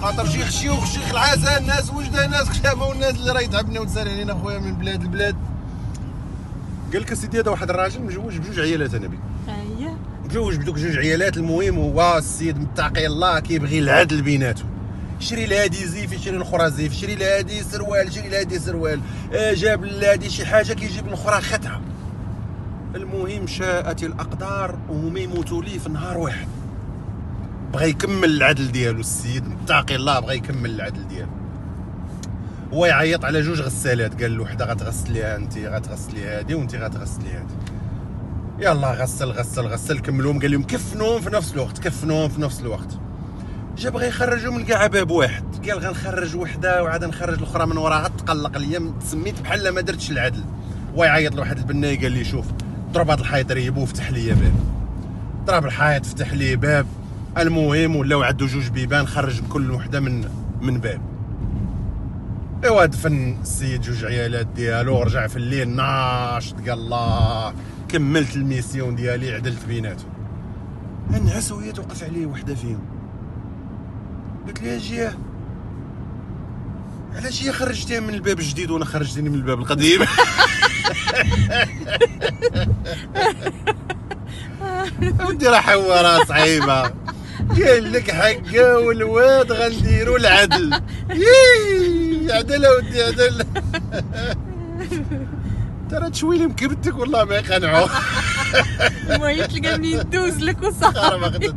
خاطر شيخ الشيوخ الشيخ العسل ناس وجده ناس خشامه والناس اللي راه يتعبنا وتسال علينا خويا من بلاد البلاد. قال لك اسيدي هذا واحد الراجل مجوج بجوج عيالات انا بي. اييه مجوج بدوك جوج عيالات. المهم هو السيد متقي الله كيبغي العدل بيناتهم. شري لهادي زيف يشري الاخرى زيف، شري لهادي سروال شري لهادي سروال، جاب لهادي شي حاجه كيجيب الاخرى خدعه. المهم شاءت الاقدار وهما يموتوا ليه في نهار واحد. بغى يكمل العدل ديالو السيد متقي الله، بغى يكمل العدل ديالو. هو يعيط على جوج غسالات، قال له وحده غتغسليها انت، غتغسلي هادي وانت غتغسلي هادي. يلا غسل كملوهم، قال لهم كفنوهم في نفس الوقت، كفنوهم في نفس الوقت. جا بغى يخرجوا من كاع باب واحد، قال غنخرج وحده وعاد نخرج الاخرى من وراها، تقلق ليا تسميت بحال ما درتش العدل. ويعيط لواحد البناي قال لي شوف ضرب هذا الحيط ريبو فتح لي باب. ضرب الحيط فتح لي باب. المهم ولاو عنده جوج بيبان، خرج كل وحده من باب. ايوا دفن السيد جوج عيالات ديالو ورجع في الليل ناشط، قال الله كملت الميسيون ديالي، عدلت بيناتهم. النعس وهي توقف عليه وحده فيهم، قلت لها جيه علاش هي خرجتيها من الباب الجديد وانا خرجتيني من الباب القديم؟ ودي راه حوارات صعيبه. قال لك حقه والواد غنديروا العدل. عدل اودي عدل. ترى تشويلي مكبتك والله ما يقنعوا. المهم تلقى منين دوز لك وصافي.